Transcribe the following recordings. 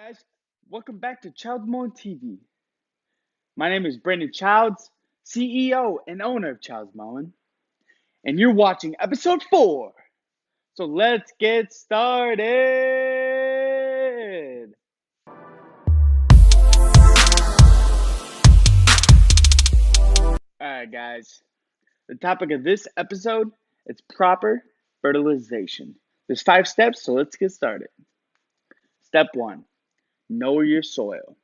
Guys, welcome back to Childs Moan TV. My name is Brandon Childs, CEO and owner of Childs Moan, and you're watching episode 4. So let's get started. Alright guys, the topic of this episode is proper fertilization. There's 5 steps, so let's get started. Step 1, know your soil.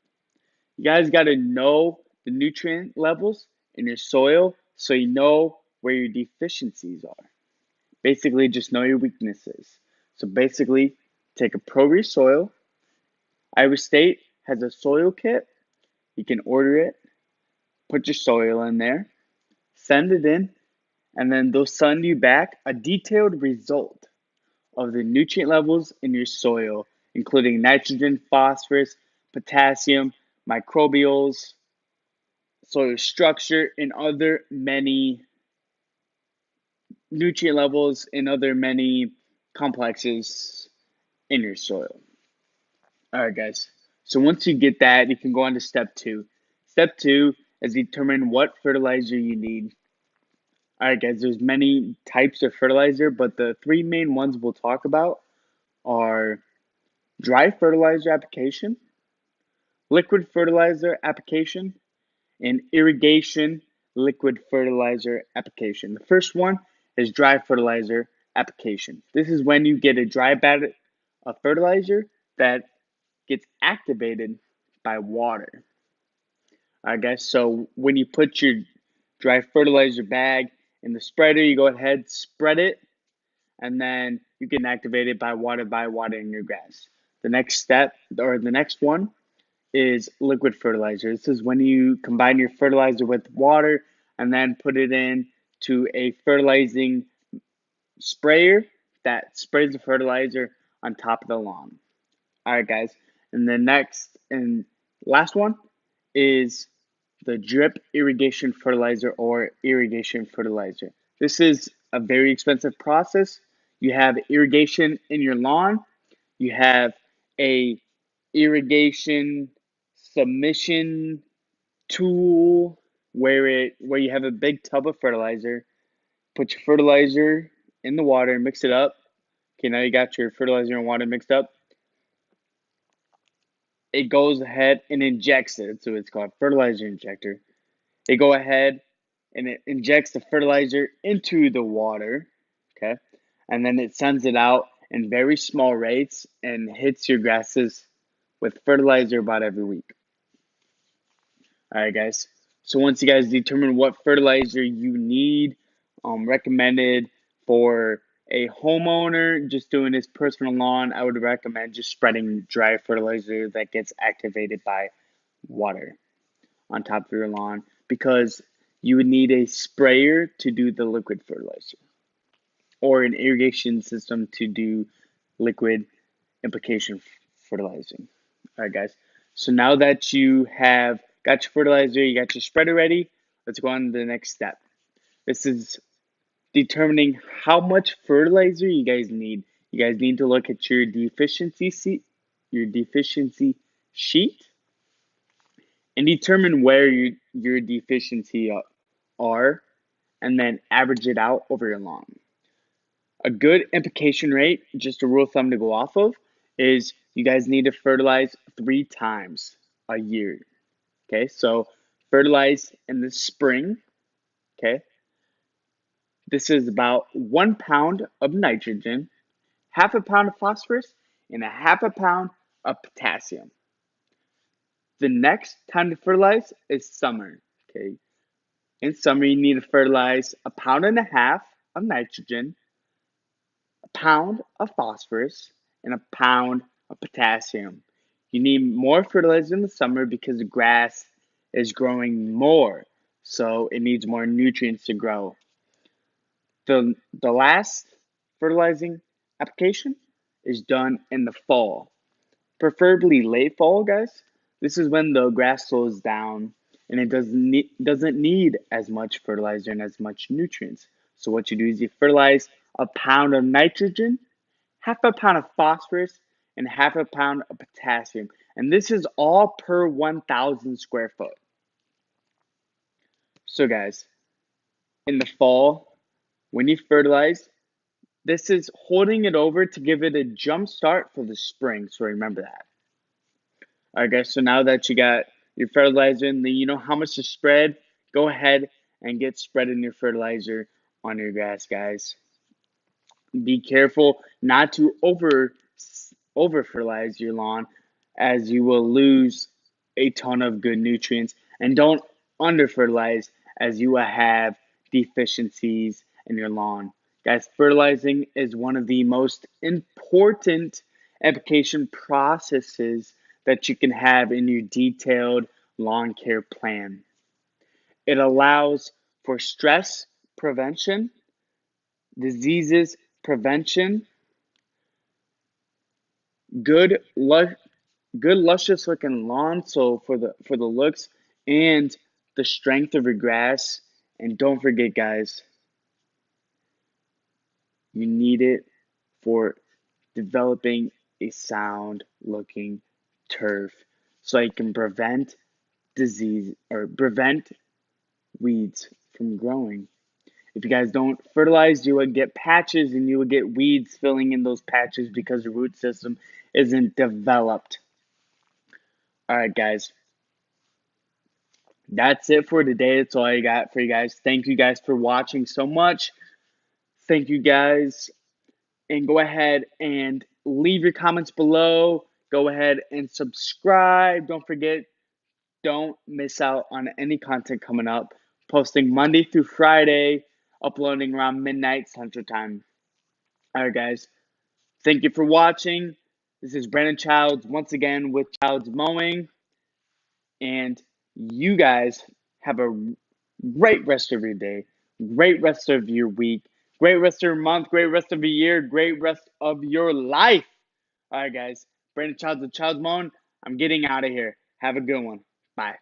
You guys got to know the nutrient levels in your soil so you know where your deficiencies are. Basically, just know your weaknesses. So basically, take a Pro soil. Iowa State has a soil kit. You can order it, put your soil in there, send it in, and then they'll send you back a detailed result of the nutrient levels in your soil, including nitrogen, phosphorus, potassium, microbials, soil structure, and other many nutrient levels and other many complexes in your soil. All right, guys. So once you get that, you can go on to step 2. Step 2 is determine what fertilizer you need. All right, guys. There's many types of fertilizer, but the 3 main ones we'll talk about are dry fertilizer application, liquid fertilizer application, and irrigation liquid fertilizer application. The first one is dry fertilizer application. This is when you get a dry bed of fertilizer that gets activated by water. All right, guys. So when you put your dry fertilizer bag in the spreader, you go ahead, spread it, and then you can activate it by watering your grass. The next step, or the next one, is liquid fertilizer. This is when you combine your fertilizer with water and then put it in to a fertilizing sprayer that sprays the fertilizer on top of the lawn. All right, guys. And the next and last one is the drip irrigation fertilizer or irrigation fertilizer. This is a very expensive process. You have irrigation in your lawn. You have a irrigation submission tool where you have a big tub of fertilizer. Put your fertilizer in the water and mix it up. Okay, now you got your fertilizer and water mixed up. It goes ahead and injects it. So it's called fertilizer injector. It go ahead and it injects the fertilizer into the water. Okay, and then it sends it out in very small rates and hits your grasses with fertilizer about every week. All right, guys. So once you guys determine what fertilizer you need, recommended for a homeowner just doing his personal lawn, I would recommend just spreading dry fertilizer that gets activated by water on top of your lawn because you would need a sprayer to do the liquid fertilizer or an irrigation system to do liquid implication fertilizing. All right, guys. So now that you have got your fertilizer, you got your spreader ready, let's go on to the next step. This is determining how much fertilizer you guys need. You guys need to look at your deficiency sheet, and determine where your deficiency are, and then average it out over your lawn. A good implication rate, just a rule of thumb to go off of, is you guys need to fertilize 3 times a year. Okay, so fertilize in the spring. Okay, this is about 1 pound of nitrogen, half a pound of phosphorus, and a half a pound of potassium. The next time to fertilize is summer. Okay, in summer you need to fertilize 1.5 pounds of nitrogen, a pound of phosphorus, and a pound of potassium. You need more fertilizer in the summer because the grass is growing more, so it needs more nutrients to grow. The last fertilizing application is done in the fall, preferably late fall, guys. This is when the grass slows down and it doesn't need as much fertilizer and as much nutrients. So what you do is you fertilize 1 pound of nitrogen, half a pound of phosphorus, and half a pound of potassium. And this is all per 1,000 square foot. So, guys, in the fall, when you fertilize, this is holding it over to give it a jump start for the spring. So, remember that. All right, guys, so now that you got your fertilizer and you know how much to spread, go ahead and get spreading your fertilizer on your grass, guys. Be careful not to over fertilize your lawn, as you will lose a ton of good nutrients, and don't under fertilize, as you will have deficiencies in your lawn. Guys, fertilizing is one of the most important application processes that you can have in your detailed lawn care plan. It allows for stress prevention, diseases prevention, good good luscious looking lawn, so for the looks and the strength of your grass. And don't forget, guys, you need it for developing a sound looking turf, so you can prevent disease or prevent weeds from growing. If you guys don't fertilize, you would get patches and you would get weeds filling in those patches because the root system isn't developed. All right, guys, that's it for today. That's all I got for you guys. Thank you guys for watching so much. Thank you guys. And go ahead and leave your comments below. Go ahead and subscribe. Don't forget, don't miss out on any content coming up. Posting Monday through Friday, uploading around midnight Central Time. All right, guys. Thank you for watching. This is Brandon Childs once again with Childs Mowing. And you guys have a great rest of your day, great rest of your week, great rest of your month, great rest of your year, great rest of your life. All right, guys. Brandon Childs with Childs Mowing. I'm getting out of here. Have a good one. Bye.